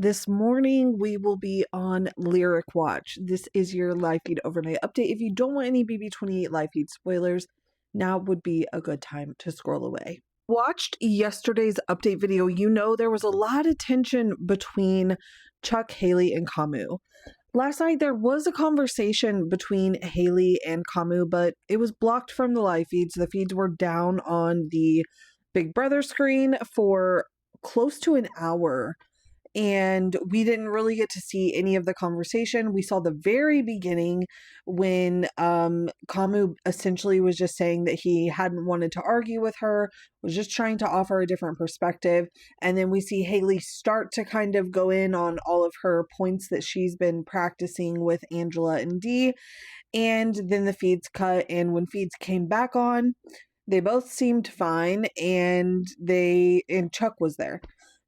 This morning, we will be on Lyric Watch. This is your live feed overnight update. If you don't want any BB28 live feed spoilers, now would be a good time to scroll away. Watched yesterday's update video, you know there was a lot of tension between Chuck, Haley, and Kamu. Last night, there was a conversation between Haley and Kamu, but it was blocked from the live feeds. The feeds were down on the Big Brother screen for close to an hour, and we didn't really get to see any of the conversation. We saw the very beginning when Kamu essentially was just saying that he hadn't wanted to argue with her, was just trying to offer a different perspective. And then we see Haley start to kind of go in on all of her points that she's been practicing with Angela and Dee. And then the feeds cut, and when feeds came back on, they both seemed fine, and Chuck was there.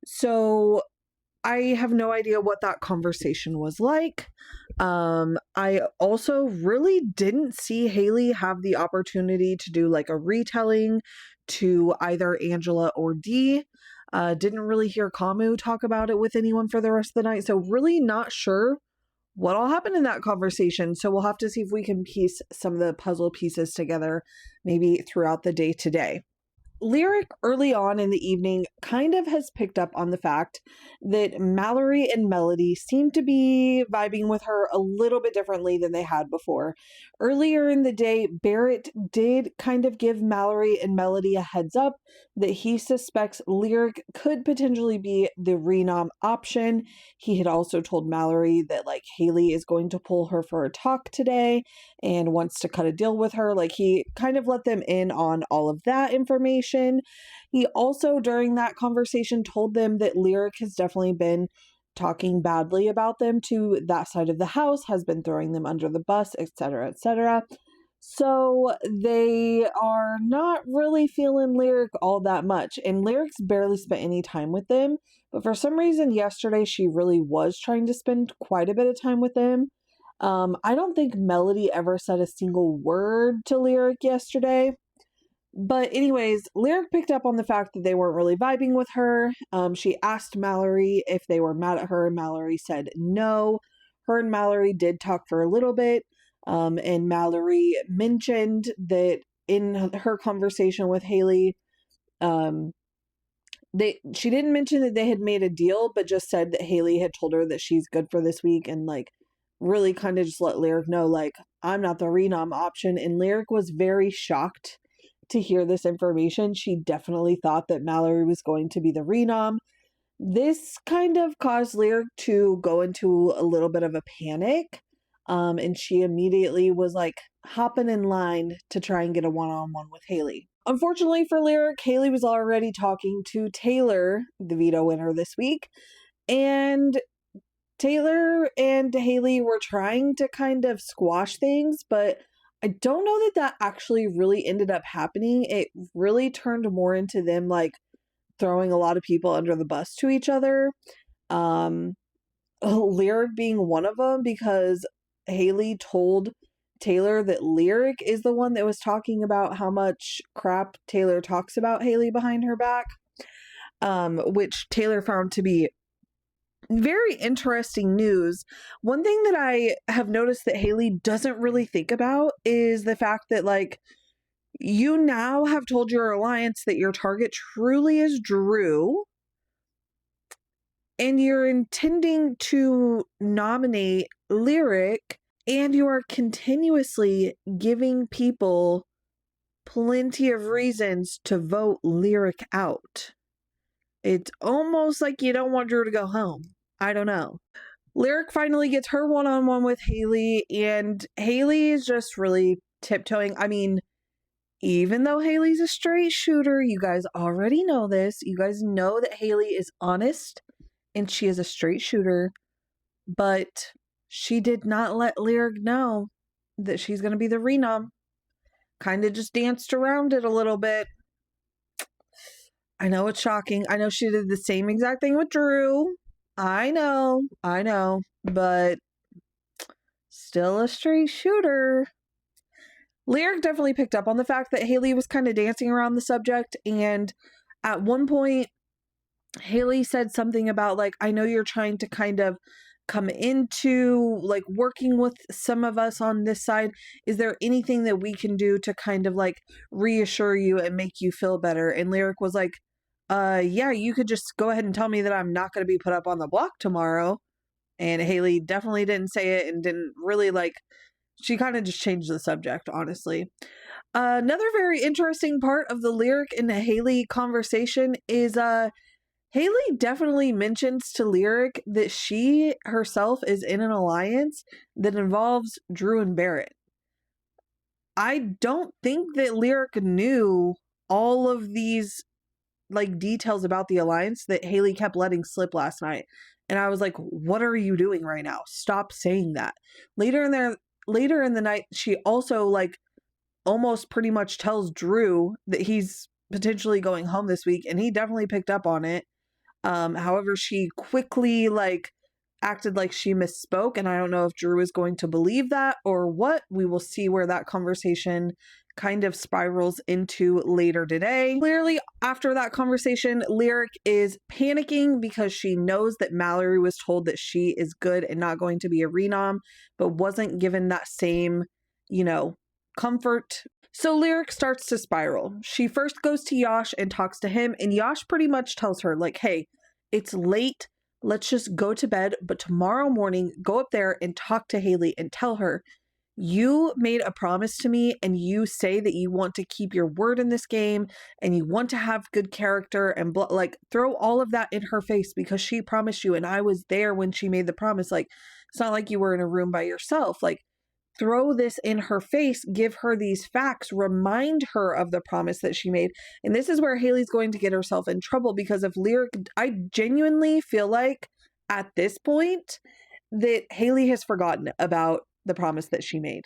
So I have no idea what that conversation was like. I also really didn't see Haley have the opportunity to do like a retelling to either Angela or Dee. Didn't really hear Kamu talk about it with anyone for the rest of the night. So really not sure what all happened in that conversation. So we'll have to see if we can piece some of the puzzle pieces together maybe throughout the day today. Lyric early on in the evening kind of has picked up on the fact that Mallory and Melody seem to be vibing with her a little bit differently than they had before. Earlier in the day, Barrett did kind of give Mallory and Melody a heads up that he suspects Lyric could potentially be the renom option. He had also told Mallory that like Haley is going to pull her for a talk today and wants to cut a deal with her. Like he kind of let them in on all of that information. He also, during that conversation, told them that Lyric has definitely been talking badly about them to that side of the house, has been throwing them under the bus, etc., etc. So they are not really feeling Lyric all that much. And Lyric's barely spent any time with them. But for some reason, yesterday, she really was trying to spend quite a bit of time with them. I don't think Melody ever said a single word to Lyric yesterday. But anyways, Lyric picked up on the fact that they weren't really vibing with her. She asked Mallory if they were mad at her, and Mallory said no. Her and Mallory did talk for a little bit, and Mallory mentioned that in her conversation with Haley, she didn't mention that they had made a deal, but just said that Haley had told her that she's good for this week, and like really kind of just let Lyric know, like, I'm not the renom option. And Lyric was very shocked to hear this information. She definitely thought that Mallory was going to be the renom. This kind of caused Lyric to go into a little bit of a panic. And she immediately was like hopping in line to try and get a one-on-one with Haley. Unfortunately for Lyric, Haley was already talking to Taylor, the veto winner this week, and Taylor and Haley were trying to kind of squash things, but I don't know that that actually really ended up happening. It really turned more into them like throwing a lot of people under the bus to each other. Lyric being one of them, because Haley told Taylor that Lyric is the one that was talking about how much crap Taylor talks about Haley behind her back, which Taylor found to be very interesting news. One thing that I have noticed that Haley doesn't really think about is the fact that, like, you now have told your alliance that your target truly is Drew, and you're intending to nominate Lyric, and you are continuously giving people plenty of reasons to vote Lyric out. It's almost like you don't want Drew to go home. I don't know. Lyric finally gets her one-on-one with Haley, and Haley is just really tiptoeing. I mean, even though Haley's a straight shooter, you guys already know this. You guys know that Haley is honest, and she is a straight shooter, but she did not let Lyric know that she's going to be the renom. Kind of just danced around it a little bit. I know it's shocking. I know she did the same exact thing with Drew. I know, but still a straight shooter. Lyric definitely picked up on the fact that Haley was kind of dancing around the subject, and at one point, Haley said something about like, I know you're trying to kind of come into like working with some of us on this side. Is there anything that we can do to kind of like reassure you and make you feel better? And Lyric was like, yeah, you could just go ahead and tell me that I'm not going to be put up on the block tomorrow. And Haley definitely didn't say it and didn't really like, she kind of just changed the subject, honestly. Another very interesting part of the Lyric and Haley conversation is Haley definitely mentions to Lyric that she herself is in an alliance that involves Drew and Barrett. I don't think that Lyric knew all of these like details about the alliance that Haley kept letting slip last night. And I was like, what are you doing right now? Stop saying that. Later in the night, she also like almost pretty much tells Drew that he's potentially going home this week, and he definitely picked up on it. However, she quickly like acted like she misspoke, and I don't know if Drew is going to believe that or what. We will see where that conversation kind of spirals into later today. Clearly, after that conversation, Lyric is panicking because she knows that Mallory was told that she is good and not going to be a renom, but wasn't given that same, comfort. So Lyric starts to spiral. She first goes to Yash and talks to him, and Yash pretty much tells her, like, hey, it's late. Let's just go to bed. But tomorrow morning, go up there and talk to Haley and tell her, you made a promise to me and you say that you want to keep your word in this game and you want to have good character and like throw all of that in her face because she promised you and I was there when she made the promise. Like, it's not like you were in a room by yourself. Like, throw this in her face, give her these facts, remind her of the promise that she made. And this is where Haley's going to get herself in trouble because if Lyric, I genuinely feel like at this point that Haley has forgotten about the promise that she made.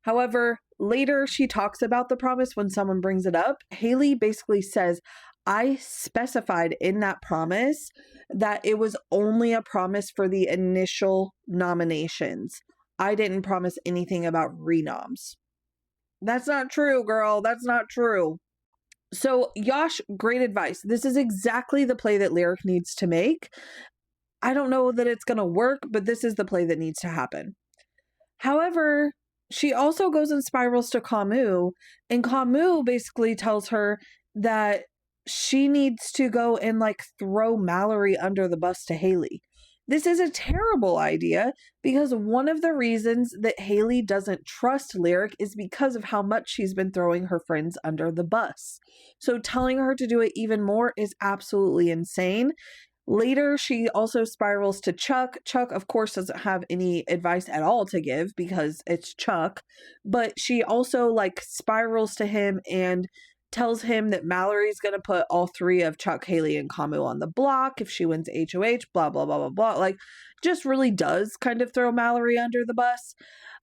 However, later she talks about the promise when someone brings it up. Haley basically says, I specified in that promise that it was only a promise for the initial nominations. I didn't promise anything about renoms. That's not true, girl. That's not true. So, Yash, great advice. This is exactly the play that Lyric needs to make. I don't know that it's going to work, but this is the play that needs to happen. However, she also goes and spirals to Camus, and Camus basically tells her that she needs to go and like throw Mallory under the bus to Haley. This is a terrible idea because one of the reasons that Haley doesn't trust Lyric is because of how much she's been throwing her friends under the bus. So telling her to do it even more is absolutely insane. Later, she also spirals to Chuck. Chuck, of course, doesn't have any advice at all to give because it's Chuck. But she also like spirals to him and tells him that Mallory's going to put all three of Chuck, Haley, and Camus on the block if she wins HOH, blah, blah, blah, blah, blah. Like, just really does kind of throw Mallory under the bus.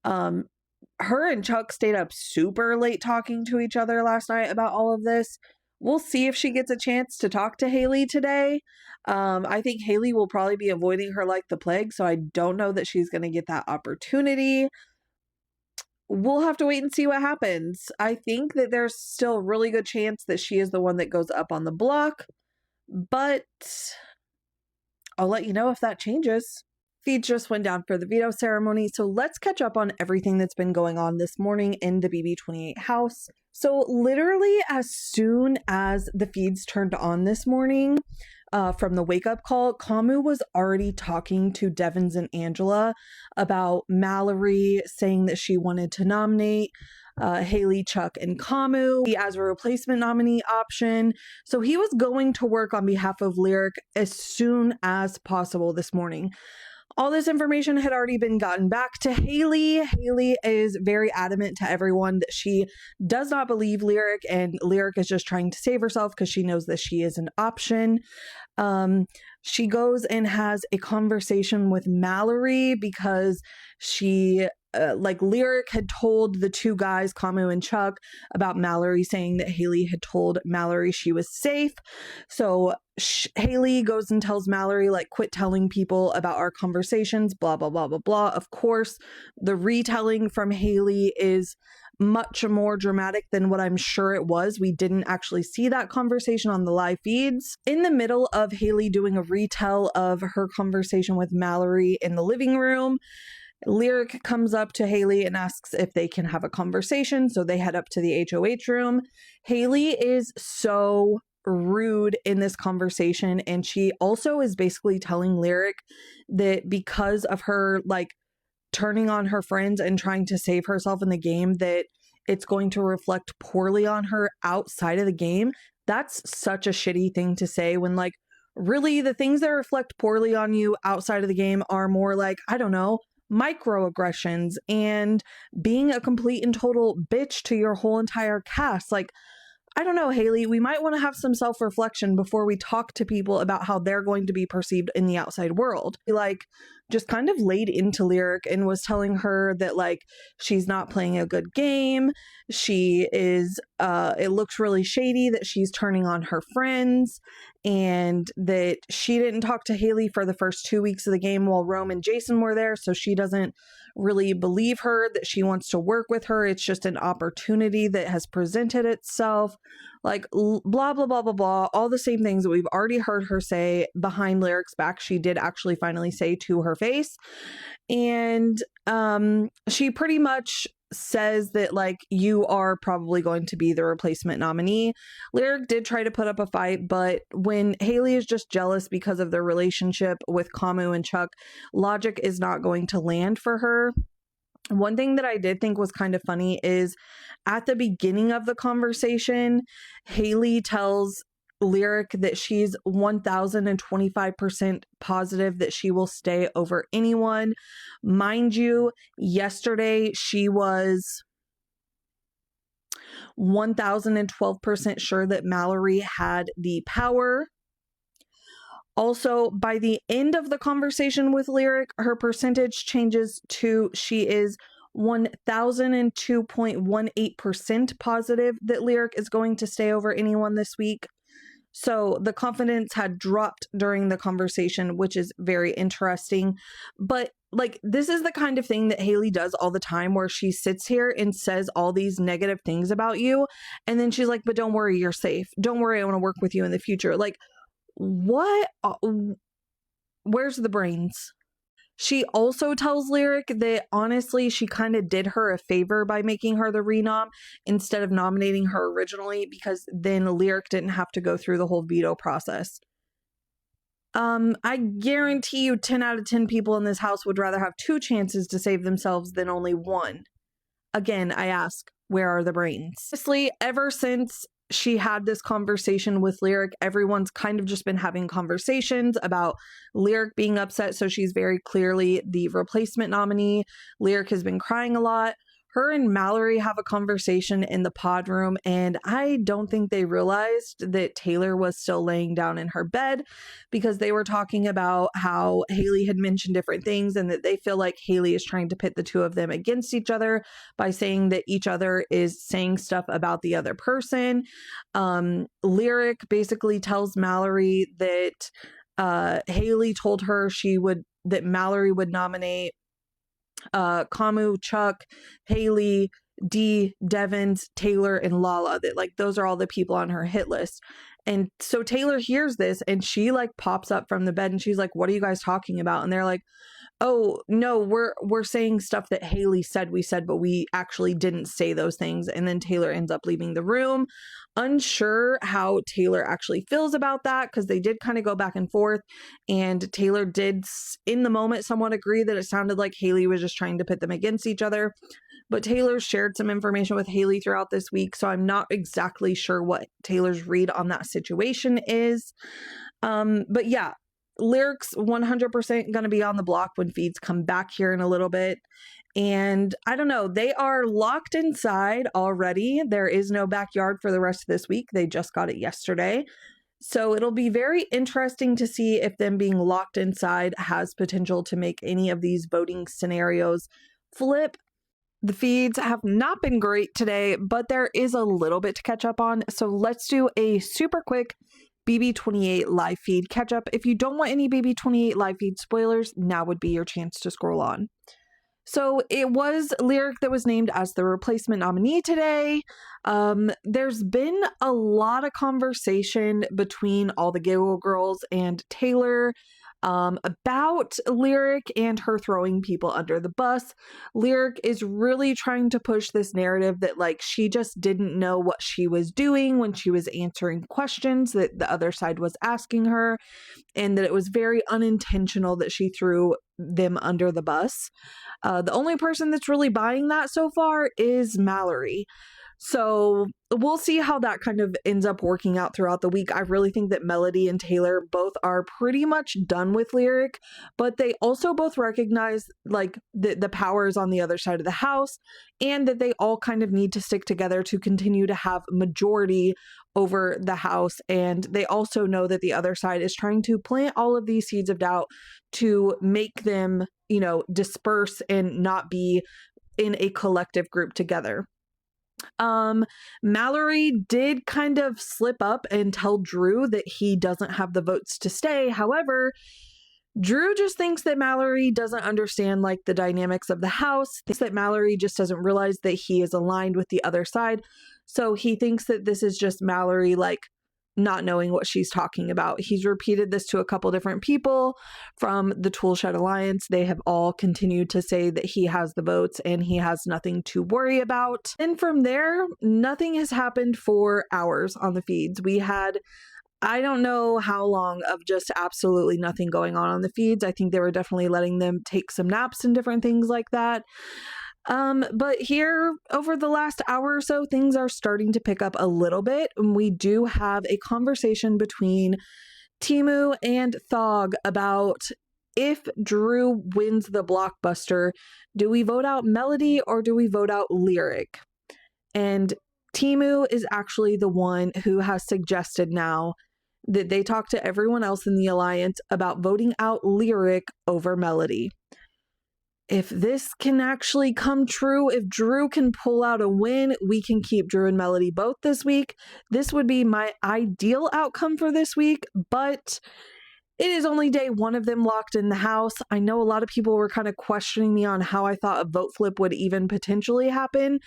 Her and Chuck stayed up super late talking to each other last night about all of this. We'll see if she gets a chance to talk to Haley today. I think Haley will probably be avoiding her like the plague, so I don't know that she's going to get that opportunity. We'll have to wait and see what happens. I think that there's still a really good chance that she is the one that goes up on the block, but I'll let you know if that changes. Feed just went down for the veto ceremony, so let's catch up on everything that's been going on this morning in the BB28 house. So literally as soon as the feeds turned on this morning, from the wake-up call, Camus was already talking to Devins and Angela about Mallory, saying that she wanted to nominate Haley, Chuck, and Camus as a replacement nominee option. So he was going to work on behalf of Lyric as soon as possible this morning. All this information had already been gotten back to Haley. Haley is very adamant to everyone that she does not believe Lyric, and Lyric is just trying to save herself because she knows that she is an option. She goes and has a conversation with Mallory because she Lyric had told the two guys, Camus and Chuck, about Mallory, saying that Haley had told Mallory she was safe. So Haley goes and tells Mallory, like, quit telling people about our conversations, blah, blah, blah, blah, blah. Of course, the retelling from Haley is much more dramatic than what I'm sure it was. We didn't actually see that conversation on the live feeds. In the middle of Haley doing a retell of her conversation with Mallory in the living room, Lyric comes up to Haley and asks if they can have a conversation. So they head up to the HOH room. Haley is so rude in this conversation, and she also is basically telling Lyric that because of her like turning on her friends and trying to save herself in the game, that it's going to reflect poorly on her outside of the game. That's such a shitty thing to say when, like, really the things that reflect poorly on you outside of the game are more like, I don't know, microaggressions and being a complete and total bitch to your whole entire cast. Like, I don't know, Haley, we might want to have some self-reflection before we talk to people about how they're going to be perceived in the outside world. Like, just kind of laid into Lyric and was telling her that, like, she's not playing a good game. She is, it looks really shady that she's turning on her friends, and that she didn't talk to Haley for the first 2 weeks of the game while Rome and Jason were there, so she doesn't really believe her that she wants to work with her. It's just an opportunity that has presented itself. Like, blah, blah, blah, blah, blah. All the same things that we've already heard her say behind Lyric's back, she did actually finally say to her face. And she pretty much says that, like, you are probably going to be the replacement nominee. Lyric did try to put up a fight, but when Haley is just jealous because of their relationship with Kamu and Chuck, logic is not going to land for her. One thing that I did think was kind of funny is at the beginning of the conversation, Haley tells Lyric that she's 1025% positive that she will stay over anyone. Mind you, yesterday she was 1012% sure that Mallory had the power. Also, by the end of the conversation with Lyric, her percentage changes to she is 1002.18% positive that Lyric is going to stay over anyone this week. So the confidence had dropped during the conversation, which is very interesting. But, like, this is the kind of thing that Haley does all the time, where she sits here and says all these negative things about you. And then she's like, but don't worry, you're safe. Don't worry, I want to work with you in the future. Like, what? Where's the brains? She also tells Lyric that honestly, she kind of did her a favor by making her the renom instead of nominating her originally, because then Lyric didn't have to go through the whole veto process. I guarantee you 10 out of 10 people in this house would rather have 2 chances to save themselves than only 1. Again, I ask, where are the brains? Honestly, ever since she had this conversation with Lyric, everyone's kind of just been having conversations about Lyric being upset, so she's very clearly the replacement nominee. Lyric has been crying a lot. Her and Mallory have a conversation in the pod room, and I don't think they realized that Taylor was still laying down in her bed, because they were talking about how Haley had mentioned different things and that they feel like Haley is trying to pit the two of them against each other by saying that each other is saying stuff about the other person. Lyric basically tells Mallory that Haley told her that Mallory would nominate Kamu, Chuck, Haley, Dee, Devins, Taylor, and Lala, that, like, those are all the people on her hit list. And so Taylor hears this and she, like, pops up from the bed and she's like, what are you guys talking about? And they're like, oh no, we're saying stuff that Haley said we said, but we actually didn't say those things. And then Taylor ends up leaving the room. Unsure how Taylor actually feels about that, because they did kind of go back and forth, and Taylor did in the moment somewhat agree that it sounded like Haley was just trying to pit them against each other. But Taylor shared some information with Haley throughout this week, so I'm not exactly sure what Taylor's read on that situation is. But yeah, Lyric's 100% going to be on the block when feeds come back here in a little bit. And I don't know, they are locked inside already. There is no backyard for the rest of this week. They just got it yesterday. So it'll be very interesting to see if them being locked inside has potential to make any of these voting scenarios flip. The feeds have not been great today, but there is a little bit to catch up on. So let's do a super quick BB28 live feed catch up. If you don't want any BB28 live feed spoilers, now would be your chance to scroll on. So it was Lyric that was named as the replacement nominee today. There's been a lot of conversation between all the Giggle Girls and Taylor about Lyric and her throwing people under the bus. Lyric is really trying to push this narrative that like she just didn't know what she was doing when she was answering questions that the other side was asking her, and that it was very unintentional that she threw them under the bus. The only person that's really buying that so far is Mallory. So we'll see how that kind of ends up working out throughout the week. I really think that Melody and Taylor both are pretty much done with Lyric, but they also both recognize like the powers on the other side of the house, and that they all kind of need to stick together to continue to have majority over the house. And they also know that the other side is trying to plant all of these seeds of doubt to make them, disperse and not be in a collective group together. Mallory did kind of slip up and tell Drew that he doesn't have the votes to stay. However, Drew just thinks that Mallory doesn't understand like the dynamics of the house, thinks that Mallory just doesn't realize that he is aligned with the other side. So he thinks that this is just Mallory like not knowing what she's talking about. He's repeated this to a couple different people from the Toolshed Alliance. They have all continued to say that he has the votes and he has nothing to worry about. And from there, nothing has happened for hours on the feeds. We had, I don't know how long of just absolutely nothing going on the feeds. I think they were definitely letting them take some naps and different things like that. But here over the last hour or so, things are starting to pick up a little bit. We do have a conversation between Timu and Thog about if Drew wins the blockbuster, do we vote out Melody or do we vote out Lyric? And Timu is actually the one who has suggested now that they talk to everyone else in the alliance about voting out Lyric over Melody. If this can actually come true, if Drew can pull out a win, we can keep Drew and Melody both this week. This would be my ideal outcome for this week, but it is only day one of them locked in the house. I know a lot of people were kind of questioning me on how I thought a vote flip would even potentially happen.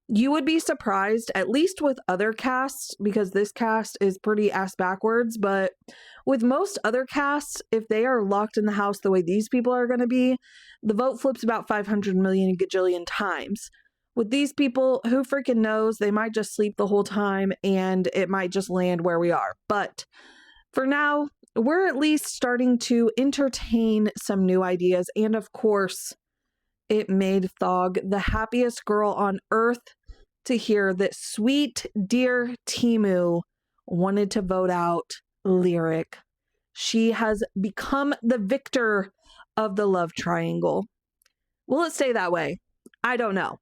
You would be surprised, at least with other casts, because this cast is pretty ass backwards, but with most other casts, if they are locked in the house the way these people are going to be, the vote flips about 500 million gajillion times. With these people, who freaking knows? They might just sleep the whole time and it might just land where we are. But for now, we're at least starting to entertain some new ideas. And of course, it made Thog the happiest girl on earth to hear that sweet, dear Timu wanted to vote out Lyric. She has become the victor of the love triangle. Will it stay that way? I don't know.